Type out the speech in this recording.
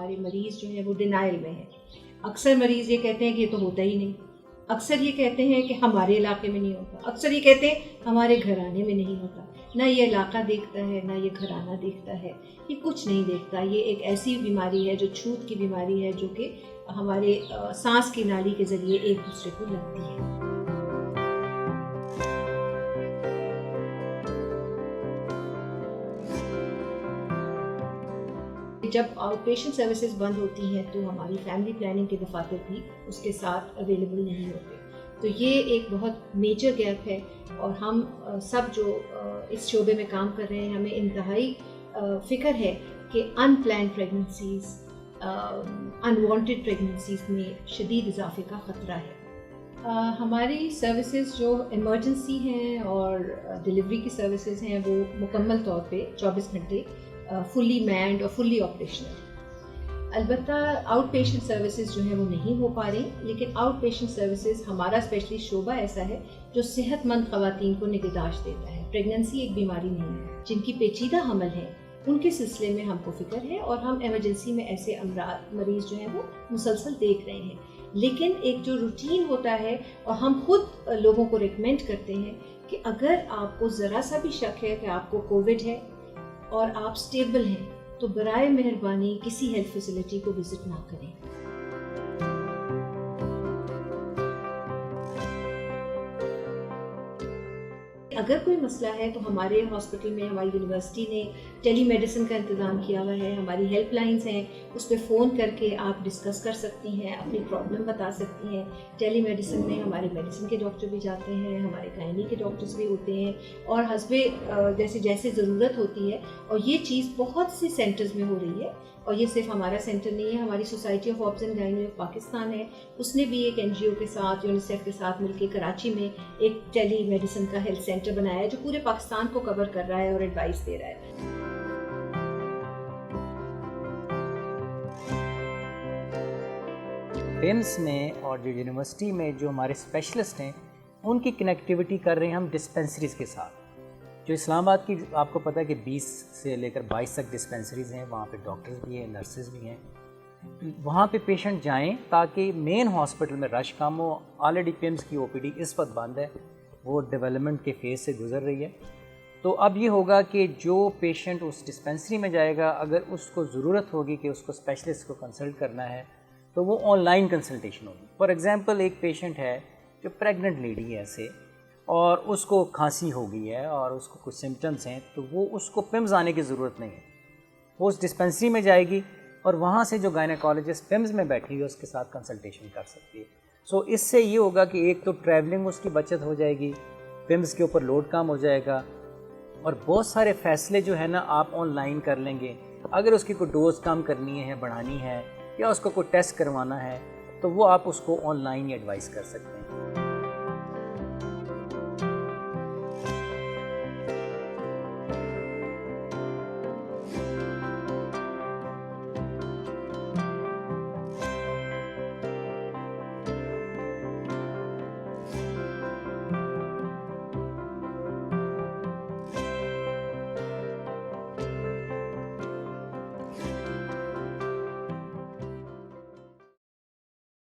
हमारे मरीज़ जो हैं वो डिनाइल में हैं। अक्सर मरीज़ ये कहते हैं कि ये तो होता ही नहीं, अक्सर ये कहते हैं कि हमारे इलाके में नहीं होता, अक्सर ये कहते हैं हमारे घराने में नहीं होता। ना ये इलाका देखता है, ना ये घराना देखता है, ये कुछ नहीं देखता। ये एक ऐसी बीमारी है जो छूत की बीमारी है, जो कि हमारे सांस की नाली के ज़रिए एक दूसरे को लगती है। जब आउट पेशेंट सर्विसेज बंद होती हैं तो हमारी फैमिली प्लानिंग के दफातर भी उसके साथ अवेलेबल नहीं होते। तो ये एक बहुत मेजर गैप है और हम सब जो इस शोबे में काम कर रहे हैं, हमें इंतहाई फ़िक्र है कि अनप्लान्ड प्रेगनेंसीज़, अनवांटेड प्रेगनेंसीज़ में शदीद इजाफे का ख़तरा है। हमारी सर्विसेज जो इमरजेंसी हैं और डिलीवरी की सर्विसेज हैं वो मुकम्मल तौर पे 24 घंटे फुली मैन्ड और फुली ऑपरेशनल। अलबत्ता आउट पेशेंट सर्विसेज जो हैं वो नहीं हो पा रही, लेकिन आउट पेशेंट सर्विसेज हमारा स्पेशली शोबा ऐसा है जो सेहतमंद ख़वातीन को निगहदाश्त देता है। प्रेगनेंसी एक बीमारी नहीं है, जिनकी पेचीदा हमल है उनके सिलसिले में हमको फ़िक्र है और हम एमरजेंसी में ऐसे अमराज मरीज़ जो हैं वो मुसलसल देख रहे हैं। लेकिन एक जो रूटीन होता है, और हम खुद लोगों को रिकमेंड करते हैं कि अगर आपको ज़रा सा भी शक है कि आपको कोविड है और आप स्टेबल हैं, तो बराए मेहरबानी किसी हेल्थ फैसिलिटी को विज़िट ना करें। अगर कोई मसला है तो हमारे हॉस्पिटल में हमारी यूनिवर्सिटी ने टेली मेडिसिन का इंतज़ाम किया हुआ है। हमारी हेल्पलाइंस हैं, उस पर फ़ोन करके आप डिस्कस कर सकती हैं, अपनी प्रॉब्लम बता सकती हैं। टेली मेडिसिन में हमारे मेडिसिन के डॉक्टर भी जाते हैं, हमारे गायनी के डॉक्टर्स भी होते हैं, और हस्बे जैसे जैसे ज़रूरत होती है। और ये चीज़ बहुत से सेंटर्स में हो रही है, और ये सिर्फ हमारा सेंटर नहीं है, हमारी society of obs and gynae of Pakistan है, उसने भी एक NGO के साथ, यूनिसेफ के साथ मिलकर कराची में एक टेली मेडिसिन का हेल्थ सेंटर बनाया है जो पूरे पाकिस्तान को कवर कर रहा है और एडवाइस दे रहा है। पिम्स में और जो यूनिवर्सिटी में जो हमारे स्पेशलिस्ट हैं, उनकी कनेक्टिविटी कर रहे हैं हम डिस्पेंसरीज़ के साथ। जो इस्लामाबाद की आपको पता है कि 20 से लेकर 22 तक डिस्पेंसरीज़ हैं, वहाँ पे डॉक्टर्स भी हैं, नर्सेज भी हैं। वहाँ पे पेशेंट जाएं ताकि मेन हॉस्पिटल में रश कम हो। ऑलरेडी पिम्स की OPD इस वक्त बंद है, वो डेवलपमेंट के फेज़ से गुजर रही है। तो अब ये होगा कि जो पेशेंट उस डिस्पेंसरी में जाएगा, अगर उसको ज़रूरत होगी कि उसको स्पेशलिस्ट को कंसल्ट करना है, तो वो ऑनलाइन कंसल्टेशन होगी। फॉर एग्ज़ाम्पल, एक पेशेंट है जो प्रेग्नेंट लेडी है ऐसे, और उसको खांसी हो गई है और उसको कुछ सिम्टम्स हैं, तो वो उसको पिम्स आने की ज़रूरत नहीं है। वो उस डिस्पेंसरी में जाएगी और वहाँ से जो गायनेकोलॉजिस्ट पिम्स में बैठी है उसके साथ कंसल्टेशन कर सकती है। सो इससे ये होगा कि एक तो ट्रैवलिंग उसकी बचत हो जाएगी, पिम्स के ऊपर लोड कम हो जाएगा, और बहुत सारे फ़ैसले जो है ना आप ऑनलाइन कर लेंगे। अगर उसकी कोई डोज़ कम करनी है, बढ़ानी है, या उसको कोई टेस्ट करवाना है, तो वो आप उसको ऑनलाइन ही एडवाइस कर सकते हैं।